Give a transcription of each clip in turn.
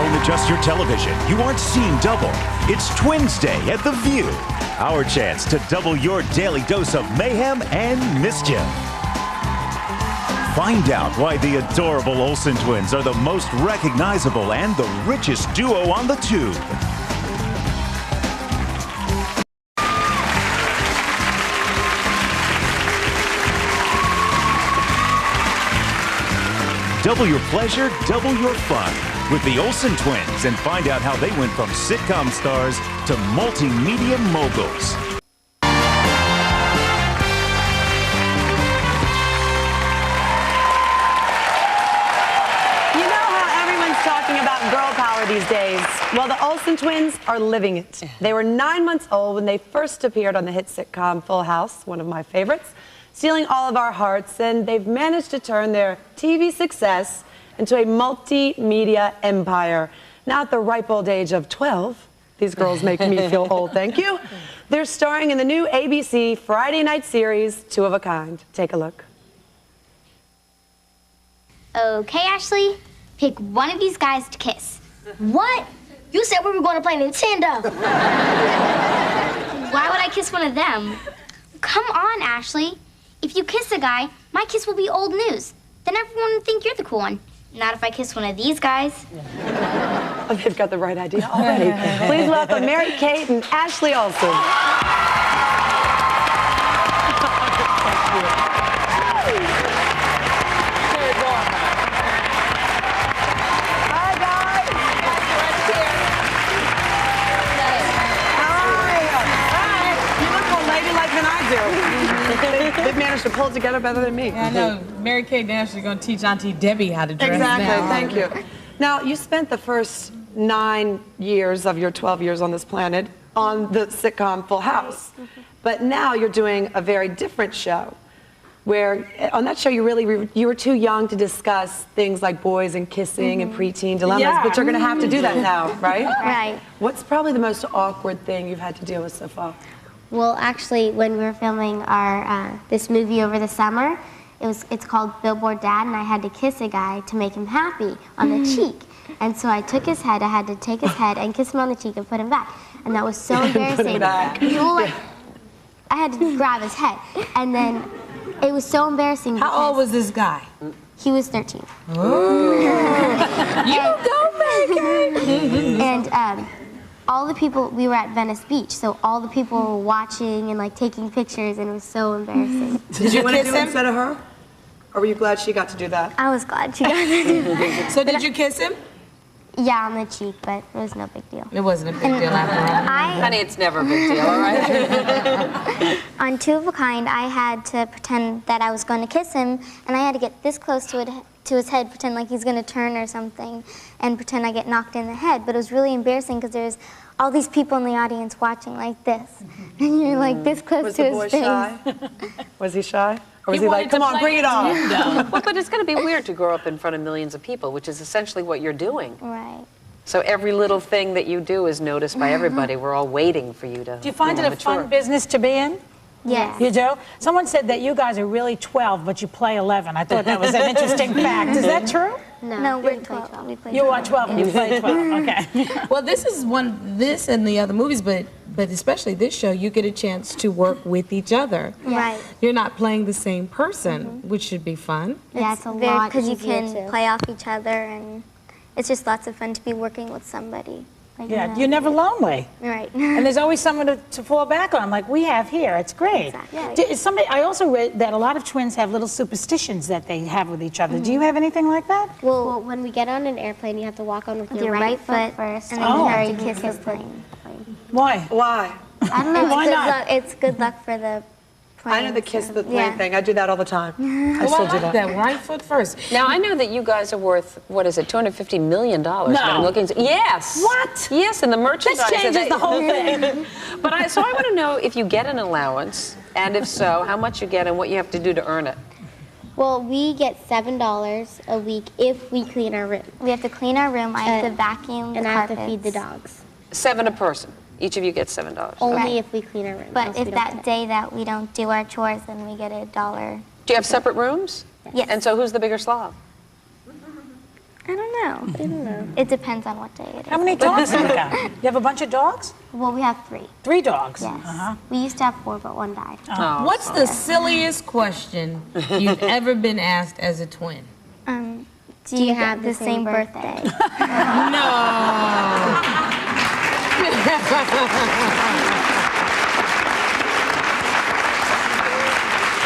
Don't adjust your television. You aren't seeing double. It's Twins Day at The View. Our chance to double your daily dose of mayhem and mischief. Find out why the adorable Olsen twins are the most recognizable and the richest duo on the tube. Double your pleasure, double your fun with the Olsen twins, and find out how they went from sitcom stars to multimedia moguls. You know how everyone's talking about girl power these days? Well, the Olsen twins are living it. They were 9 months old when they first appeared on the hit sitcom Full House, one of my favorites, stealing all of our hearts, and they've managed to turn their TV success into a multimedia empire. Now at the ripe old age of 12, these girls make me feel old, thank you. They're starring in the new ABC Friday night series, Two of a Kind. Take a look. Okay, Ashley, pick one of these guys to kiss. What? You said we were going to play Nintendo. Why would I kiss one of them? Come on, Ashley. If you kiss a guy, my kiss will be old news. Then everyone will think you're the cool one. Not if I kiss one of these guys. Oh, they've got the right idea already. Please welcome Mary Kate and Ashley Olsen. Hi, guys. Hi. You look more ladylike than I do. They've managed to pull it together better than me. Yeah, I know. Mary Kate and Ashley are going to teach Auntie Debbie how to dress Exactly. now. Thank you. Now, you spent the first 9 years of your 12 years on this planet on the sitcom Full House. But now you're doing a very different show where on that show you were too young to discuss things like boys and kissing and preteen dilemmas, but you're going to have to do that now, right? Right. What's probably the most awkward thing you've had to deal with so far? Well, actually, when we were filming our this movie over the summer, it's called Billboard Dad, and I had to kiss a guy to make him happy on the cheek. And so I took his head. I had to take his head and kiss him on the cheek and put him back. And that was so embarrassing. Put him back. I had to grab his head, and then it was so embarrassing. How old was this guy? He was 13. Ooh. You go, Mary Kate. And all the people, we were at Venice Beach, so all the people were watching and like taking pictures, and it was so embarrassing. Did you want to do it instead of her? Or were you glad she got to do that? I was glad she got to do that. So did you kiss him? Yeah, on the cheek, but it was no big deal. It wasn't a big deal after all. Honey, it's never a big deal, all right? On Two of a Kind, I had to pretend that I was going to kiss him, and I had to get this close to his head, pretend like he's going to turn or something, and pretend I get knocked in the head. But it was really embarrassing because there's all these people in the audience watching like this, and you're like this close to his face. Was the boy shy? Was he shy? Or was he like, come on, bring it on? Well, but it's going to be weird to grow up in front of millions of people, which is essentially what you're doing. Right. So every little thing that you do is noticed by everybody. We're all waiting for you to Do you find it a mature. fun business to be in? Yes. You do? Someone said that you guys are really 12, but you play 11. I thought that was an interesting fact. Is that true? No, we're 12. We play You are 12 and you play 12. Okay. Well, this and the other movies, but especially this show, you get a chance to work with each other. Right. You're not playing the same person, which should be fun. Yeah, it's a lot because you can play off each other, and it's just lots of fun to be working with somebody. Like, Yeah, you're never lonely. Right. And there's always someone to fall back on, like we have here. It's great. Exactly. I also read that a lot of twins have little superstitions that they have with each other. Do you have anything like that? Well, when we get on an airplane, you have to walk on with your right foot first, and then you have to kiss the plane. Why? Why? I don't know. Why not? It's good luck for the plane. I know the kiss the plane thing. I do that all the time. I still do that. That right foot first. Now, I know that you guys are worth, what is it, $250 million. No. I'm looking, yes. What? Yes, and the merchandise. This changes the whole thing. So I want to know if you get an allowance, and if so, how much you get and what you have to do to earn it. Well, we get $7 a week if we clean our room. We have to clean our room. I have to vacuum the carpets. And I have to feed the dogs. $7 a person. Each of you gets $7. Only if we clean our room. But if that day that we don't do our chores, then we get $1. Do you have separate rooms? Yes. And so who's the bigger slob? I don't know. It depends on what day it is. How many dogs do you got? You have a bunch of dogs? Well, we have 3. 3 dogs? Yes. Uh-huh. We used to have 4, but 1 died. Oh, What's the silliest question you've ever been asked as a twin? Do you have the same birthday? No.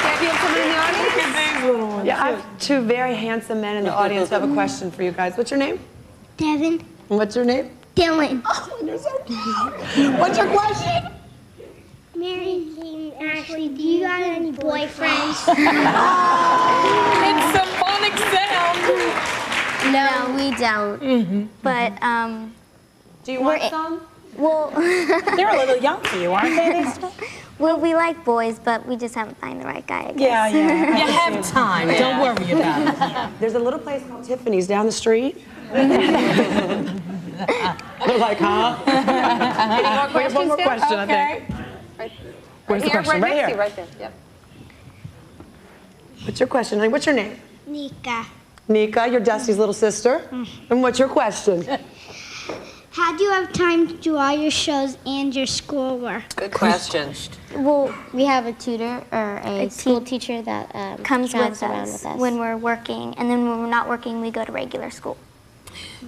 Maybe you have someone in the audience? Yeah, I have 2 very handsome men in the audience who have a question for you guys. What's your name? Devin. And what's your name? Dylan. Oh, you're so cute. What's your question? Mary, Kate, Ashley, do you got any boyfriends? It's a phonic sound. No, we don't. But, Do you want some? well, They're a little young for you, aren't they? well, we like boys, but we just haven't found the right guy, I guess. Yeah. You have time. Don't worry about it. There's a little place called Tiffany's down the street. They're like, huh? Any more We have one more questions, question, I think. Where's the question? Right next to here. you, right there. Yep. What's your question, honey? What's your name? Nika. Nika, you're Dusty's little sister. And what's your question? How do you have time to do all your shows and your schoolwork? Good question. Well, We have a tutor or a school teacher that comes travels with around us, with us. when we're working, and then when we're not working, we go to regular school.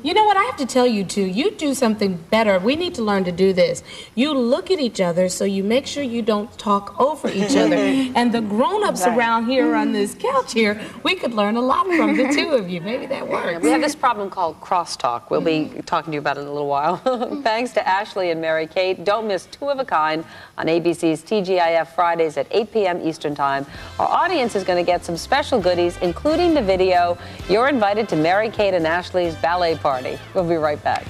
You know what? I have to tell you, too, you do something better. We need to learn to do this. You look at each other so you make sure you don't talk over each other. And the grown-ups around here on this couch here, we could learn a lot from the 2 of you. Maybe that works. We have this problem called crosstalk. We'll be talking to you about it in a little while. Thanks to Ashley and Mary Kate. Don't miss 2 of a Kind on ABC's TGIF Fridays at 8 p.m. Eastern Time. Our audience is going to get some special goodies, including the video. You're invited to Mary Kate and Ashley's ballet party. We'll be right back.